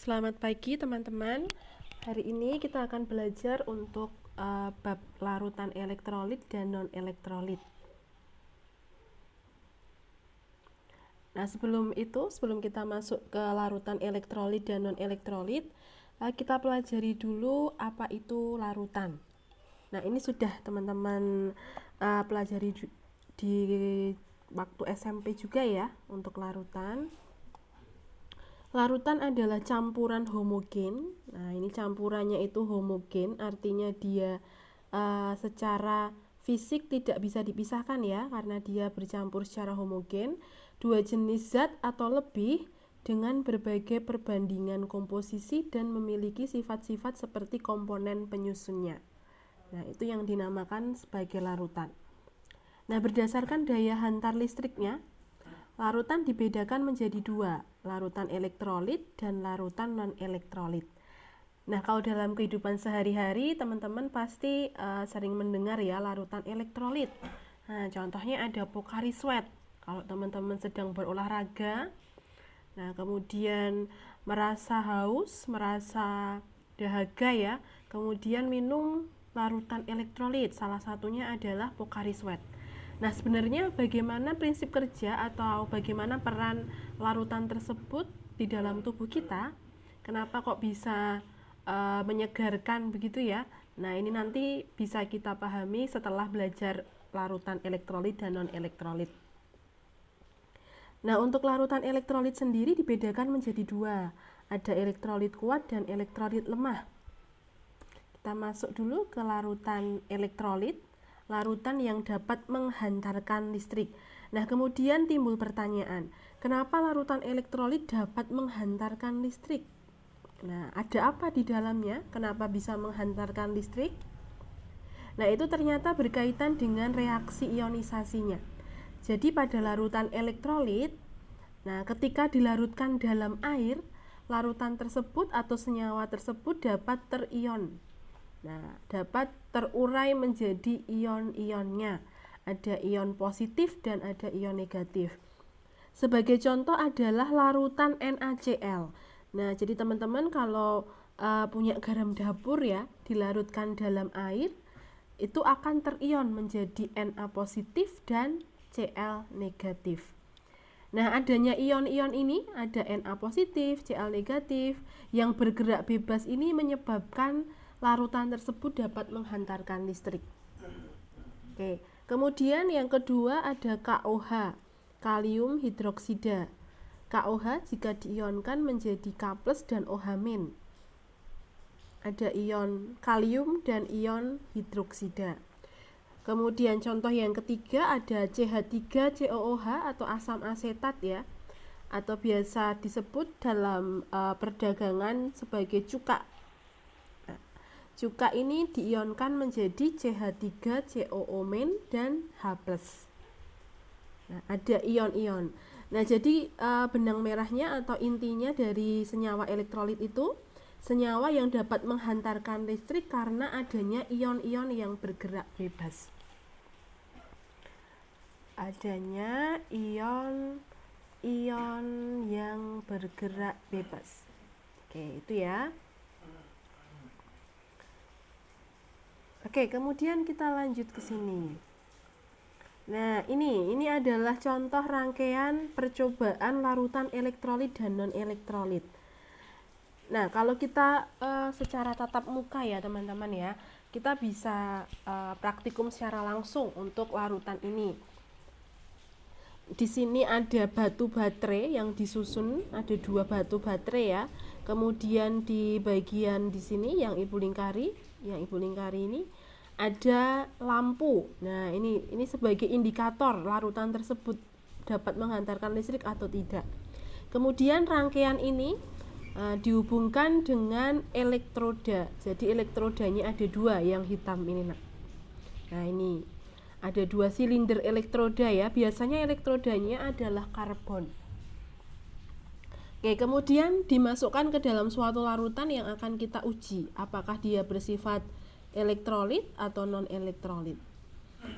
Selamat pagi teman-teman. Hari ini kita akan belajar untuk bab larutan elektrolit dan non-elektrolit. Nah, sebelum kita masuk ke larutan elektrolit dan non-elektrolit, kita pelajari dulu apa itu larutan. Nah, ini sudah teman-teman pelajari di waktu SMP juga ya untuk larutan. Larutan adalah campuran homogen. Nah, ini campurannya itu homogen, artinya dia secara fisik tidak bisa dipisahkan ya, karena dia bercampur secara homogen. Dua jenis zat atau lebih dengan berbagai perbandingan komposisi dan memiliki sifat-sifat seperti komponen penyusunnya. Nah, itu yang dinamakan sebagai larutan. Nah, berdasarkan daya hantar listriknya, larutan dibedakan menjadi dua, larutan elektrolit dan larutan non-elektrolit. Nah, kalau dalam kehidupan sehari-hari, teman-teman pasti sering mendengar ya larutan elektrolit. Nah, contohnya ada Pocari Sweat. Kalau teman-teman sedang berolahraga, nah kemudian merasa haus, merasa dahaga ya, kemudian minum larutan elektrolit. Salah satunya adalah Pocari Sweat. Nah, sebenarnya bagaimana prinsip kerja atau bagaimana peran larutan tersebut di dalam tubuh kita? Kenapa kok bisa menyegarkan begitu ya? Nah, ini nanti bisa kita pahami setelah belajar larutan elektrolit dan non-elektrolit. Nah, untuk larutan elektrolit sendiri dibedakan menjadi dua. Ada elektrolit kuat dan elektrolit lemah. Kita masuk dulu ke larutan elektrolit. Larutan yang dapat menghantarkan listrik. Nah, kemudian timbul pertanyaan, kenapa larutan elektrolit dapat menghantarkan listrik? Nah, ada apa di dalamnya? Kenapa bisa menghantarkan listrik? Nah, itu ternyata berkaitan dengan reaksi ionisasinya. Jadi pada larutan elektrolit, nah ketika dilarutkan dalam air, larutan tersebut atau senyawa tersebut dapat terion. Nah, dapat terurai menjadi ion-ionnya. Ada ion positif dan ada ion negatif. Sebagai contoh adalah larutan NaCl. Nah, jadi teman-teman kalau punya garam dapur ya, dilarutkan dalam air, itu akan terion menjadi Na positif dan Cl negatif. Nah, adanya ion-ion ini, ada Na positif, Cl negatif, yang bergerak bebas ini menyebabkan larutan tersebut dapat menghantarkan listrik. Oke, kemudian yang kedua ada KOH, kalium hidroksida. KOH jika diionkan menjadi K+ dan OH-. Ada ion kalium dan ion hidroksida. Kemudian contoh yang ketiga ada CH3COOH atau asam asetat ya, atau biasa disebut dalam perdagangan sebagai cuka. Cuka ini diionkan menjadi CH3COO- dan H+. Nah, ada ion-ion. Nah, jadi benang merahnya atau intinya dari senyawa elektrolit itu senyawa yang dapat menghantarkan listrik karena adanya ion-ion yang bergerak bebas. Adanya ion-ion yang bergerak bebas. Oke, itu ya. Oke, kemudian kita lanjut ke sini. Nah, ini adalah contoh rangkaian percobaan larutan elektrolit dan non-elektrolit. Nah, kalau kita secara tatap muka ya teman-teman ya, kita bisa praktikum secara langsung untuk larutan ini. Di sini ada batu baterai yang disusun, ada 2 batu baterai ya. Kemudian di bagian di sini yang ibu lingkari ini ada lampu. Nah, ini sebagai indikator larutan tersebut dapat menghantarkan listrik atau tidak. Kemudian rangkaian ini dihubungkan dengan elektroda. Jadi elektrodanya ada 2 yang hitam ini. Nah, ini ada 2 silinder elektroda ya. Biasanya elektrodanya adalah karbon. Oke, kemudian dimasukkan ke dalam suatu larutan yang akan kita uji apakah dia bersifat elektrolit atau non-elektrolit.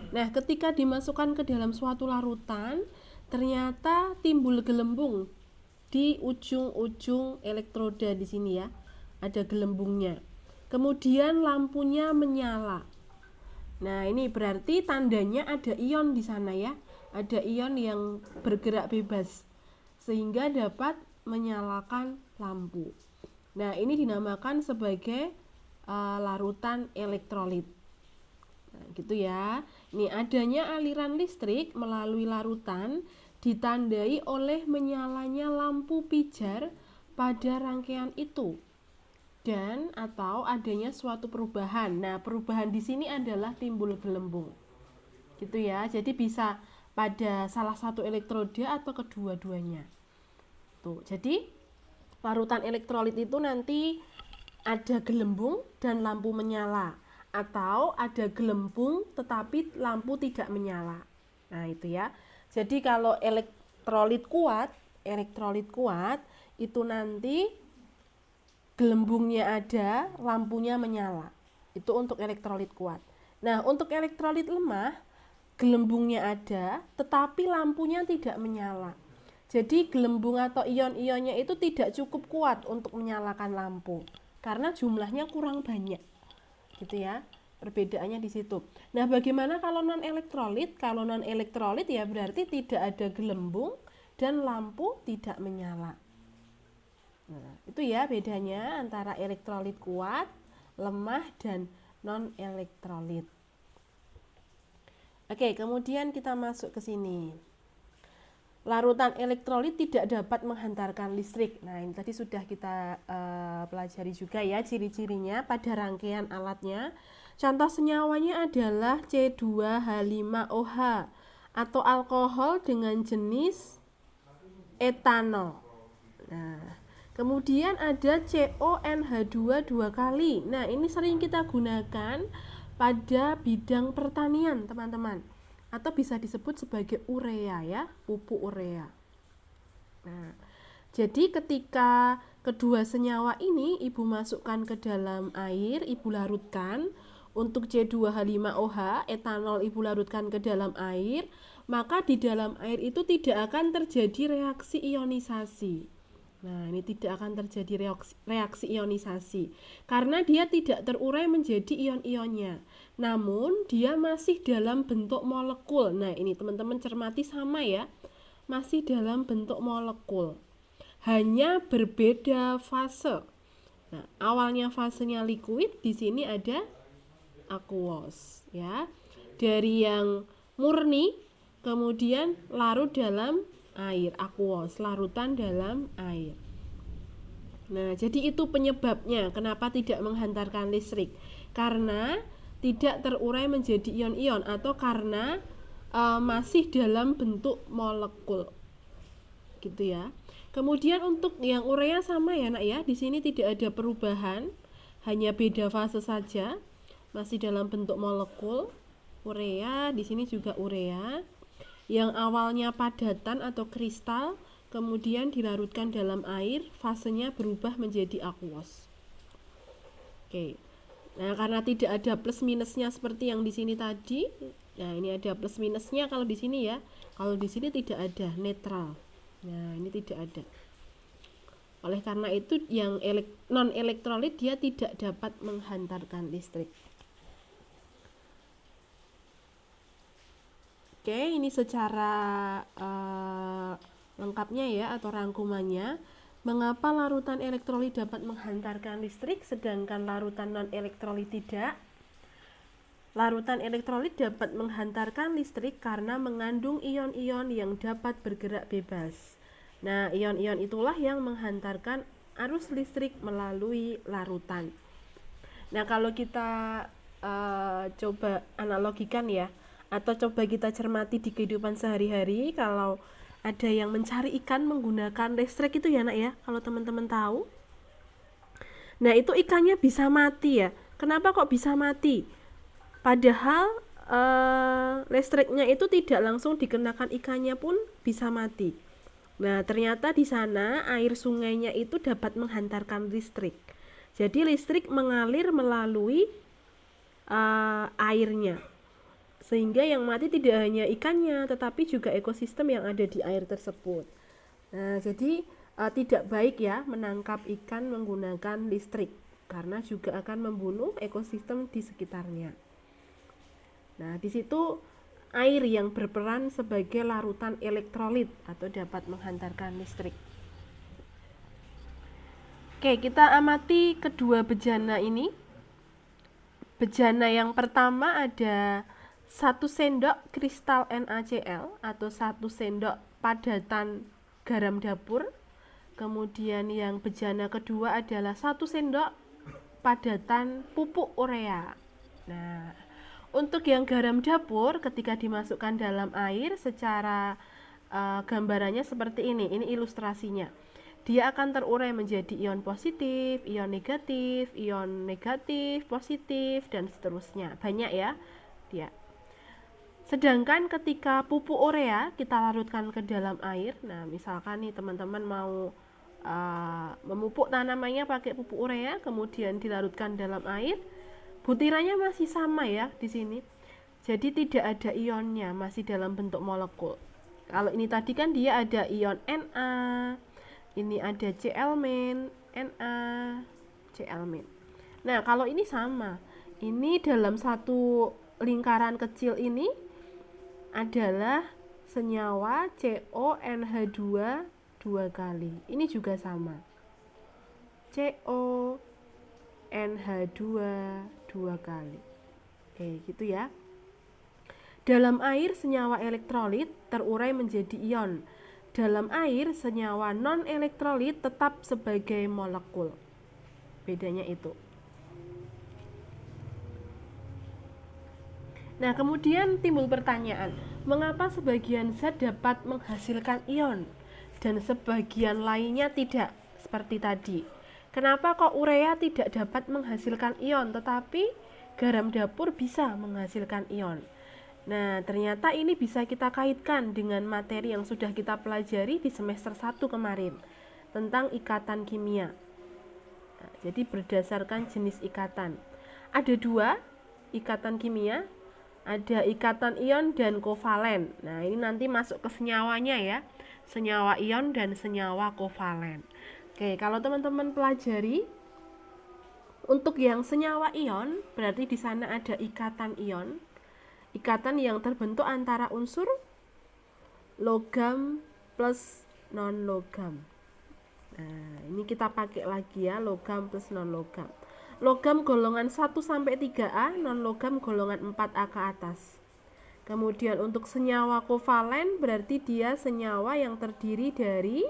Nah, ketika dimasukkan ke dalam suatu larutan, ternyata timbul gelembung. di ujung-ujung elektroda di sini ya. Ada gelembungnya. Kemudian lampunya menyala. Nah, ini berarti tandanya ada ion di sana ya. Ada ion yang bergerak bebas sehingga dapat menyalakan lampu. Nah, ini dinamakan sebagai larutan elektrolit. Nah, gitu ya. Ini adanya aliran listrik melalui larutan ditandai oleh menyalanya lampu pijar pada rangkaian itu dan atau adanya suatu perubahan. Nah, perubahan di sini adalah timbul gelembung. Gitu ya. Jadi bisa pada salah satu elektroda atau kedua-duanya. Tuh. Jadi larutan elektrolit itu nanti ada gelembung dan lampu menyala, atau ada gelembung tetapi lampu tidak menyala. Nah, itu ya. Jadi kalau elektrolit kuat itu nanti gelembungnya ada, lampunya menyala. Itu untuk elektrolit kuat. Nah, untuk elektrolit lemah, gelembungnya ada, tetapi lampunya tidak menyala. Jadi gelembung atau ion-ionnya itu tidak cukup kuat untuk menyalakan lampu karena jumlahnya kurang banyak. Gitu ya. Perbedaannya di situ. Nah, bagaimana kalau non-elektrolit? Kalau non-elektrolit ya berarti tidak ada gelembung dan lampu tidak menyala. Nah, itu ya bedanya antara elektrolit kuat, lemah, dan non-elektrolit. Oke, kemudian kita masuk ke sini. Larutan elektrolit tidak dapat menghantarkan listrik. Nah, ini tadi sudah kita pelajari juga ya ciri-cirinya pada rangkaian alatnya. Contoh senyawanya adalah C2H5OH atau alkohol dengan jenis etanol. Nah, kemudian ada CONH2 dua kali. Nah, ini sering kita gunakan pada bidang pertanian, teman-teman. Atau bisa disebut sebagai urea ya, pupuk urea. Nah, jadi ketika kedua senyawa ini ibu masukkan ke dalam air, ibu larutkan. Untuk C2H5OH, etanol ibu larutkan ke dalam air, maka di dalam air itu tidak akan terjadi reaksi ionisasi. Nah, ini tidak akan terjadi reaksi ionisasi karena dia tidak terurai menjadi ion-ionnya. Namun, dia masih dalam bentuk molekul. Nah, ini teman-teman cermati sama ya. Masih dalam bentuk molekul. Hanya berbeda fase. Nah, awalnya fasenya liquid, di sini ada aqueous ya. Dari yang murni kemudian larut dalam air, aqueous, larutan dalam air. Nah, jadi itu penyebabnya kenapa tidak menghantarkan listrik. Karena tidak terurai menjadi ion-ion atau karena masih dalam bentuk molekul. Gitu ya. Kemudian untuk yang urea sama ya, Nak ya. Di sini tidak ada perubahan, hanya beda fase saja. Masih dalam bentuk molekul. Urea, di sini juga urea. Yang awalnya padatan atau kristal, kemudian dilarutkan dalam air, fasenya berubah menjadi aqueous. Oke. Nah, karena tidak ada plus minusnya seperti yang di sini tadi. Nah, ini ada plus minusnya kalau di sini ya. Kalau di sini tidak ada, netral. Nah, ini tidak ada. Oleh karena itu yang non-elektrolit dia tidak dapat menghantarkan listrik. Oke, ini secara lengkapnya ya atau rangkumannya. Mengapa larutan elektrolit dapat menghantarkan listrik sedangkan larutan non-elektrolit tidak? Larutan elektrolit dapat menghantarkan listrik karena mengandung ion-ion yang dapat bergerak bebas. Nah, ion-ion itulah yang menghantarkan arus listrik melalui larutan. Nah, kalau kita coba analogikan ya, atau coba kita cermati di kehidupan sehari-hari, kalau ada yang mencari ikan menggunakan listrik itu ya, Nak ya, kalau teman-teman tahu. Nah, itu ikannya bisa mati ya. Kenapa kok bisa mati? Padahal listriknya itu tidak langsung dikenakan ikannya pun bisa mati. Nah, ternyata di sana air sungainya itu dapat menghantarkan listrik. Jadi listrik mengalir melalui airnya. Sehingga yang mati tidak hanya ikannya, tetapi juga ekosistem yang ada di air tersebut. Nah, jadi tidak baik ya menangkap ikan menggunakan listrik, karena juga akan membunuh ekosistem di sekitarnya. Nah, di situ air yang berperan sebagai larutan elektrolit atau dapat menghantarkan listrik. Oke, kita amati kedua bejana ini. Bejana yang pertama ada 1 sendok kristal NaCl atau 1 sendok padatan garam dapur. Kemudian yang bejana kedua adalah 1 sendok padatan pupuk urea. Nah, untuk yang garam dapur ketika dimasukkan dalam air secara gambarannya seperti ini ilustrasinya. Dia akan terurai menjadi ion positif, ion negatif, positif, dan seterusnya. Banyak ya dia. Sedangkan ketika pupuk urea kita larutkan ke dalam air, nah misalkan nih teman-teman mau memupuk tanamannya pakai pupuk urea, kemudian dilarutkan dalam air, butirannya masih sama ya di sini. Jadi tidak ada ionnya, masih dalam bentuk molekul. Kalau ini tadi kan dia ada ion Na, ini ada Cl-, Na, Cl-. Nah, kalau ini sama. Ini dalam satu lingkaran kecil ini adalah senyawa CONH2 2 kali. Ini juga sama. CONH2 2 kali. Oke, gitu ya. Dalam air senyawa elektrolit terurai menjadi ion. Dalam air senyawa non-elektrolit tetap sebagai molekul. Bedanya itu. Nah, kemudian timbul pertanyaan, mengapa sebagian zat dapat menghasilkan ion dan sebagian lainnya tidak, seperti tadi? Kenapa kok urea tidak dapat menghasilkan ion, tetapi garam dapur bisa menghasilkan ion? Nah, ternyata ini bisa kita kaitkan dengan materi yang sudah kita pelajari di semester 1 kemarin tentang ikatan kimia. Nah, jadi berdasarkan jenis ikatan. Ada 2 ikatan kimia, ada ikatan ion dan kovalen. Nah, ini nanti masuk ke senyawanya ya. Senyawa ion dan senyawa kovalen. Oke, kalau teman-teman pelajari untuk yang senyawa ion, berarti di sana ada ikatan ion. Ikatan yang terbentuk antara unsur logam plus non-logam. Nah, ini kita pakai lagi ya, logam plus non-logam. Logam golongan 1 sampai 3A, non-logam golongan 4A ke atas. Kemudian untuk senyawa kovalen berarti dia senyawa yang terdiri dari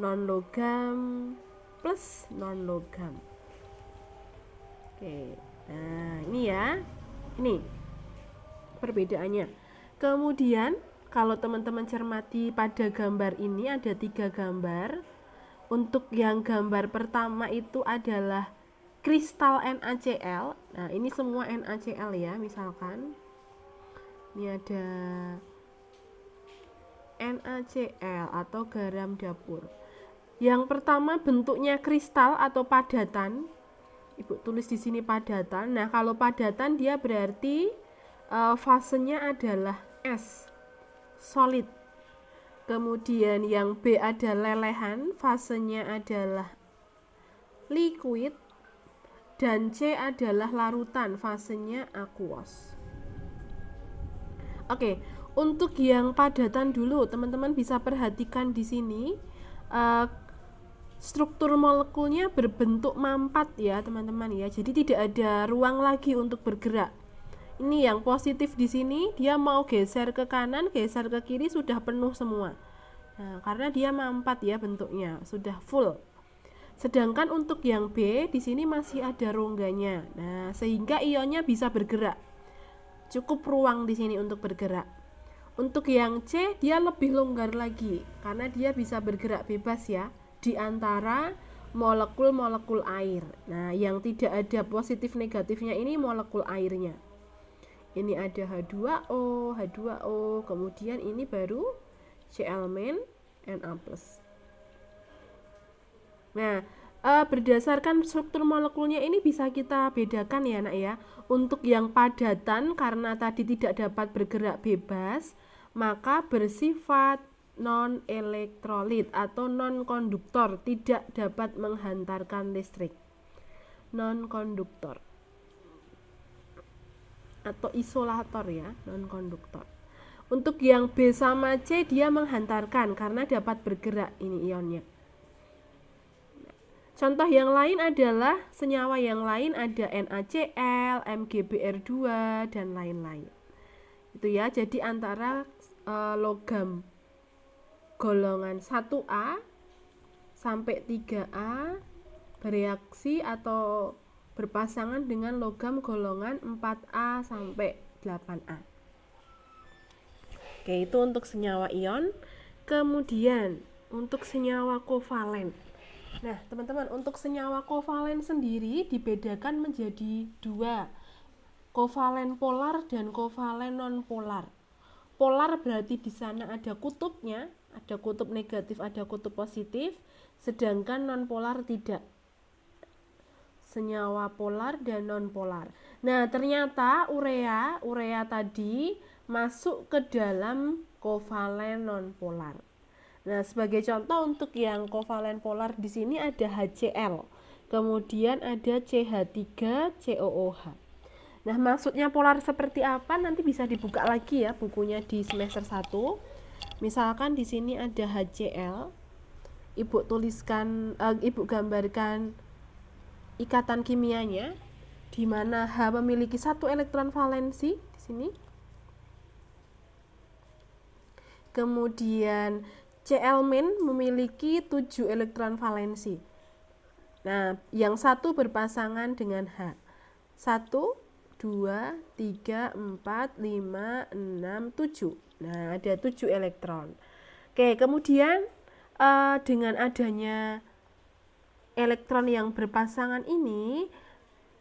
non-logam plus non-logam. Oke, nah ini ya, ini perbedaannya. Kemudian kalau teman-teman cermati pada gambar ini ada 3 gambar. Untuk yang gambar pertama itu adalah kristal NaCl. Nah, ini semua NaCl ya, misalkan. Ini ada NaCl atau garam dapur. Yang pertama bentuknya kristal atau padatan. Ibu tulis di sini padatan. Nah, kalau padatan dia berarti fasenya adalah S, solid. Kemudian yang B ada lelehan, fasenya adalah liquid. Dan C adalah larutan, fasenya aqueous. Oke, untuk yang padatan dulu, teman-teman bisa perhatikan di sini struktur molekulnya berbentuk mampat ya, teman-teman ya. Jadi tidak ada ruang lagi untuk bergerak. Ini yang positif di sini, dia mau geser ke kanan, geser ke kiri sudah penuh semua. Nah, karena dia mampat ya bentuknya, sudah full. Sedangkan untuk yang B di sini masih ada rongganya. Nah, sehingga ionnya bisa bergerak. Cukup ruang di sini untuk bergerak. Untuk yang C dia lebih longgar lagi karena dia bisa bergerak bebas ya di antara molekul-molekul air. Nah, yang tidak ada positif negatifnya ini molekul airnya. Ini ada H2O, kemudian ini baru Cl-, Na+. Nah, berdasarkan struktur molekulnya ini bisa kita bedakan ya nak ya. Untuk yang padatan karena tadi tidak dapat bergerak bebas, maka bersifat non-elektrolit atau non-konduktor, tidak dapat menghantarkan listrik. Non-konduktor atau isolator ya, non-konduktor. Untuk yang B sama C dia menghantarkan karena dapat bergerak ini ionnya. Contoh yang lain adalah senyawa yang lain ada NaCl, MgBr2 dan lain-lain. Itu ya, jadi antara logam golongan 1A sampai 3A bereaksi atau berpasangan dengan logam golongan 4A sampai 8A. Oke, itu untuk senyawa ion. Kemudian untuk senyawa kovalen. Nah, teman-teman, untuk senyawa kovalen sendiri dibedakan menjadi dua, kovalen polar dan kovalen non-polar. Polar berarti di sana ada kutubnya, ada kutub negatif, ada kutub positif, sedangkan non-polar tidak. Senyawa polar dan non-polar. Nah, ternyata urea tadi masuk ke dalam kovalen non-polar. Nah, sebagai contoh untuk yang kovalen polar di sini ada HCl, kemudian ada CH3COOH. Nah, maksudnya polar seperti apa nanti bisa dibuka lagi ya bukunya di semester 1. Misalkan di sini ada HCl, Ibu gambarkan ikatan kimianya di mana H memiliki 1 elektron valensi di sini. Kemudian Cl- memiliki 7 elektron valensi. Nah, yang satu berpasangan dengan H. 1, 2, 3, 4, 5, 6, 7. Nah, ada 7 elektron. Oke, kemudian dengan adanya elektron yang berpasangan ini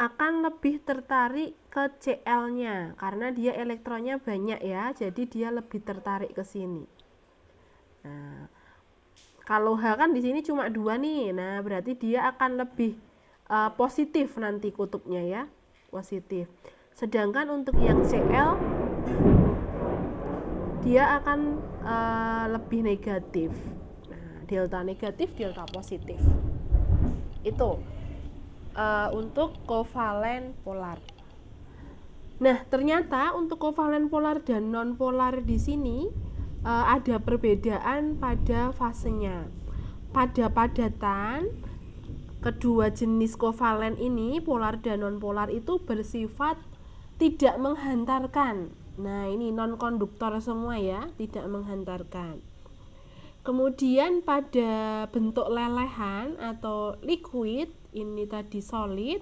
akan lebih tertarik ke Cl-nya karena dia elektronnya banyak ya, jadi dia lebih tertarik ke sini. Nah, kalau H kan di sini cuma 2 nih, nah berarti dia akan lebih positif nanti kutubnya ya, positif. Sedangkan untuk yang Cl dia akan lebih negatif. Nah, delta negatif, delta positif. Itu untuk kovalen polar. Nah, ternyata untuk kovalen polar dan non polar di sini ada perbedaan pada fasenya. Pada padatan kedua jenis kovalen ini, polar dan non polar itu bersifat tidak menghantarkan. Nah, ini non konduktor semua ya, tidak menghantarkan. Kemudian pada bentuk lelehan atau liquid, ini tadi solid,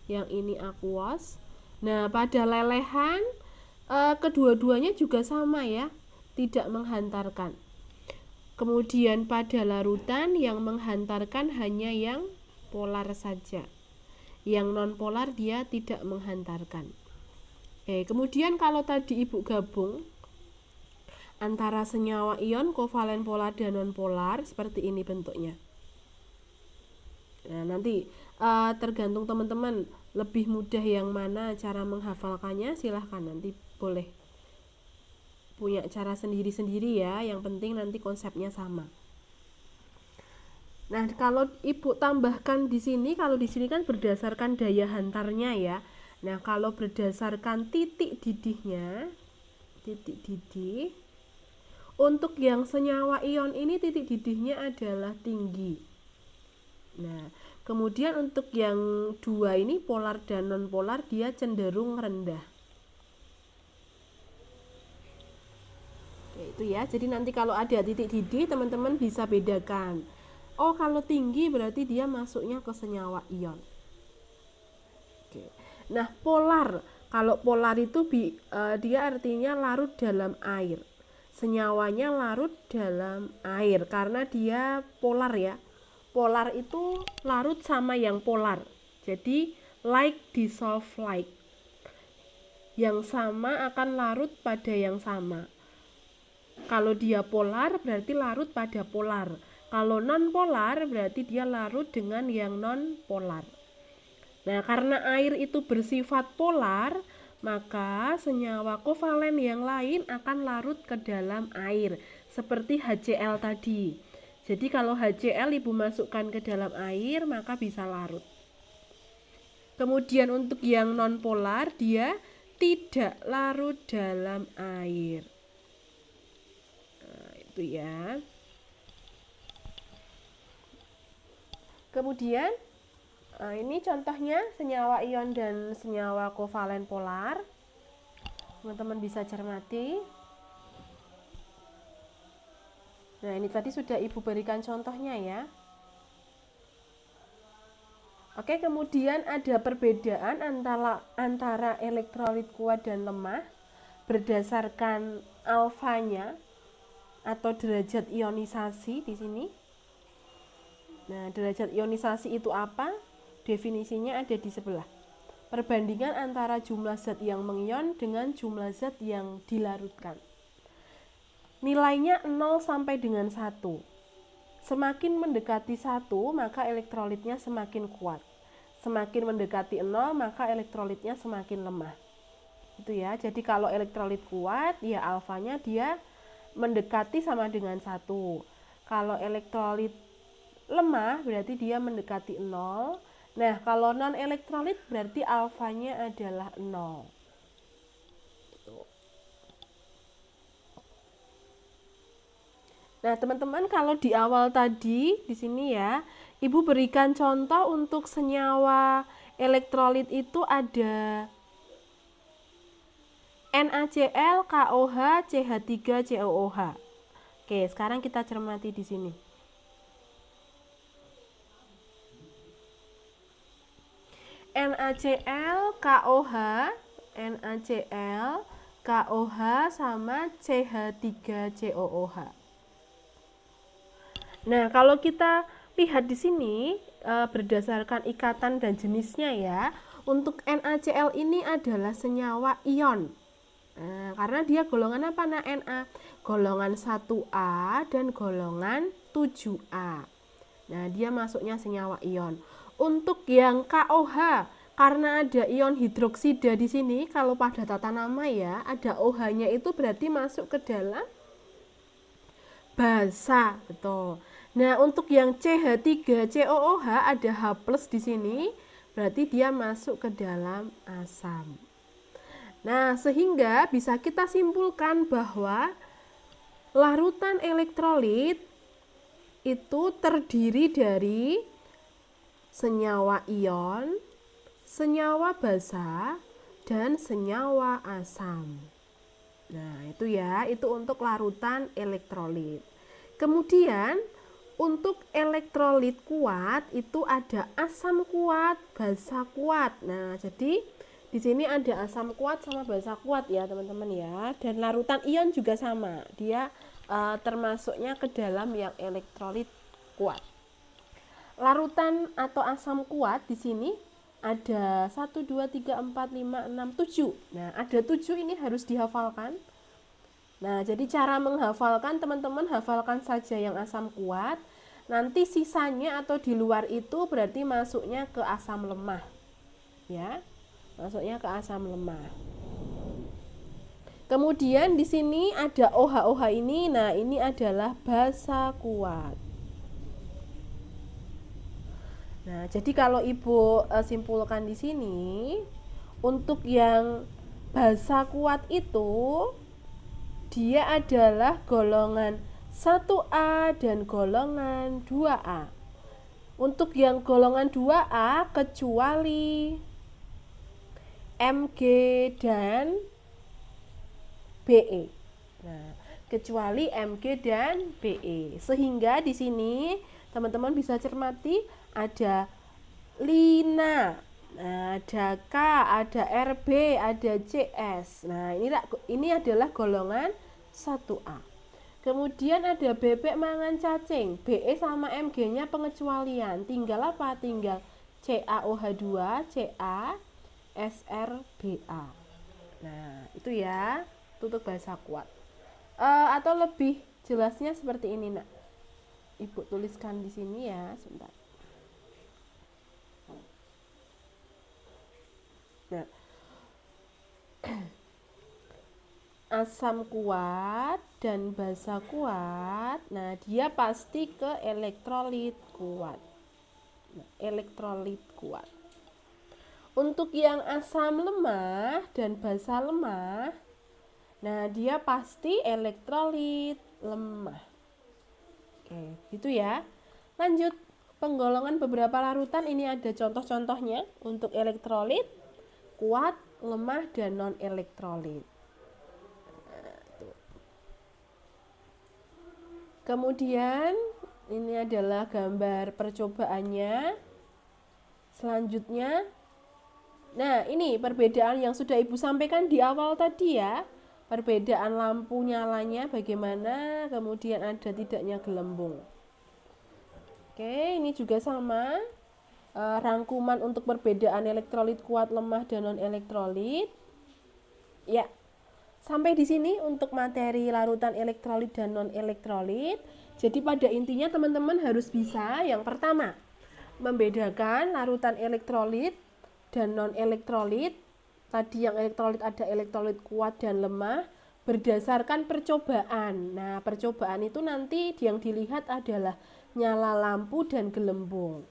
yang ini aqueous. Nah, pada lelehan kedua-duanya juga sama ya, tidak menghantarkan. Kemudian pada larutan yang menghantarkan hanya yang polar saja. Yang non-polar dia tidak menghantarkan. Kemudian kalau tadi Ibu gabung antara senyawa ion kovalen polar dan non-polar seperti ini bentuknya. Nah, nanti tergantung teman-teman lebih mudah yang mana cara menghafalkannya, silahkan nanti boleh punya cara sendiri-sendiri ya, yang penting nanti konsepnya sama. Nah, kalau Ibu tambahkan di sini, kalau di sini kan berdasarkan daya hantarnya ya. Nah, kalau berdasarkan titik didihnya, titik didih, untuk yang senyawa ion ini titik didihnya adalah tinggi. Nah, kemudian untuk yang dua ini polar dan non polar dia cenderung rendah. Oke, itu ya. Jadi nanti kalau ada titik didih teman-teman bisa bedakan. Oh, kalau tinggi berarti dia masuknya ke senyawa ion. Oke. Nah, polar. Kalau polar itu dia artinya larut dalam air. Senyawanya larut dalam air karena dia polar ya. Polar itu larut sama yang polar. Jadi like dissolve like. Yang sama akan larut pada yang sama. Kalau dia polar berarti larut pada polar. Kalau non polar berarti dia larut dengan yang non polar. Nah, karena air itu bersifat polar, maka senyawa kovalen yang lain akan larut ke dalam air seperti HCl tadi. Jadi kalau HCl Ibu masukkan ke dalam air maka bisa larut. Kemudian untuk yang nonpolar dia tidak larut dalam air. Nah, itu ya. Kemudian ini contohnya senyawa ion dan senyawa kovalen polar. Teman-teman bisa cermati. Nah, ini tadi sudah Ibu berikan contohnya ya. Oke, kemudian ada perbedaan antara elektrolit kuat dan lemah berdasarkan alfanya atau derajat ionisasi di sini. Nah, derajat ionisasi itu apa? Definisinya ada di sebelah. Perbandingan antara jumlah zat yang mengion dengan jumlah zat yang dilarutkan. Nilainya 0 sampai dengan 1. Semakin mendekati 1, maka elektrolitnya semakin kuat. Semakin mendekati 0, maka elektrolitnya semakin lemah. Itu ya. Jadi kalau elektrolit kuat, ya alfanya dia mendekati sama dengan 1. Kalau elektrolit lemah, berarti dia mendekati 0. Nah, kalau non elektrolit berarti alfanya adalah 0. Nah, teman-teman, kalau di awal tadi di sini ya, Ibu berikan contoh untuk senyawa elektrolit itu ada NaCl, KOH, CH3, COOH. Oke, sekarang kita cermati di sini. NaCl, KOH, NaCl, KOH sama CH3COOH. Nah, kalau kita lihat di sini berdasarkan ikatan dan jenisnya ya, untuk NaCl ini adalah senyawa ion. Nah, karena dia golongan apa? Nah, Na golongan 1A dan golongan 7A. Nah, dia masuknya senyawa ion. Untuk yang KOH, karena ada ion hidroksida di sini, kalau pada tata nama ya, ada OH-nya itu berarti masuk ke dalam basa, betul. Nah, untuk yang CH3COOH ada H+ di sini, berarti dia masuk ke dalam asam. Nah, sehingga bisa kita simpulkan bahwa larutan elektrolit itu terdiri dari senyawa ion, senyawa basa, dan senyawa asam. Nah, itu ya, itu untuk larutan elektrolit. Kemudian, untuk elektrolit kuat itu ada asam kuat, basa kuat. Nah, jadi di sini ada asam kuat sama basa kuat ya, teman-teman ya. Dan larutan ion juga sama. Dia termasuknya ke dalam yang elektrolit kuat. Larutan atau asam kuat di sini ada 1, 2, 3, 4, 5, 6, 7. Nah, ada 7 ini harus dihafalkan. Nah, jadi cara menghafalkan, teman-teman hafalkan saja yang asam kuat. Nanti sisanya atau di luar itu berarti masuknya ke asam lemah. Ya, masuknya ke asam lemah. Kemudian di sini ada OH-OH ini. Nah, ini adalah basa kuat. Nah, jadi kalau Ibu simpulkan di sini, untuk yang basa kuat itu dia adalah golongan 1A dan golongan 2A. Untuk yang golongan 2A kecuali Mg dan Be. Nah, kecuali Mg dan Be. Sehingga di sini teman-teman bisa cermati ada lina, ada K, ada Rb, ada Cs. Nah, ini adalah golongan 1A. Kemudian ada bebek mangan cacing, Be sama Mg-nya pengecualian. Tinggal apa? Tinggal CaOH2, Ca, SrBa. Nah, itu ya, untuk basa kuat. Atau lebih jelasnya seperti ini, Nak. Ibu tuliskan di sini ya, sebentar. Nah, asam kuat dan basa kuat, nah dia pasti ke elektrolit kuat. Nah, elektrolit kuat. Untuk yang asam lemah dan basa lemah, nah dia pasti elektrolit lemah. Oke, gitu ya. Lanjut, penggolongan beberapa larutan ini ada contoh-contohnya untuk elektrolit, kuat, lemah, dan non-elektrolit. Kemudian ini adalah gambar percobaannya. Selanjutnya, nah ini perbedaan yang sudah Ibu sampaikan di awal tadi ya. Perbedaan lampu nyalanya bagaimana, kemudian ada tidaknya gelembung. Oke, ini juga sama. Rangkuman untuk perbedaan elektrolit kuat, lemah, dan non-elektrolit. Ya, sampai di sini untuk materi larutan elektrolit dan non-elektrolit. Jadi pada intinya teman-teman harus bisa yang pertama, membedakan larutan elektrolit dan non-elektrolit. Tadi yang elektrolit ada elektrolit kuat dan lemah berdasarkan percobaan. Nah, percobaan itu nanti yang dilihat adalah nyala lampu dan gelembung.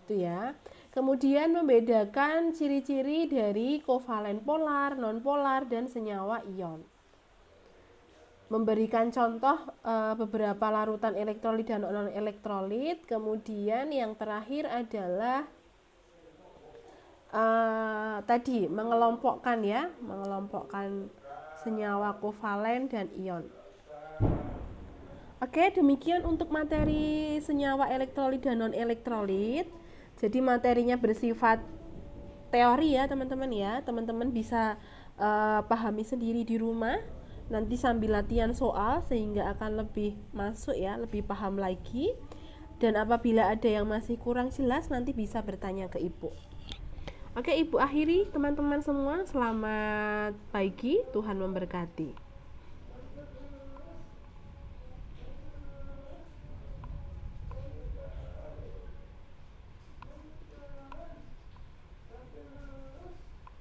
Itu ya. Kemudian membedakan ciri-ciri dari kovalen polar, non-polar, dan senyawa ion. Memberikan contoh beberapa larutan elektrolit dan non-elektrolit. Kemudian yang terakhir adalah tadi mengelompokkan ya, mengelompokkan senyawa kovalen dan ion. Oke, demikian untuk materi senyawa elektrolit dan non-elektrolit. Jadi materinya bersifat teori ya teman-teman ya. Teman-teman bisa pahami sendiri di rumah. Nanti sambil latihan soal sehingga akan lebih masuk ya, lebih paham lagi. Dan apabila ada yang masih kurang jelas nanti bisa bertanya ke Ibu. Oke, Ibu akhiri teman-teman semua. Selamat pagi, Tuhan memberkati.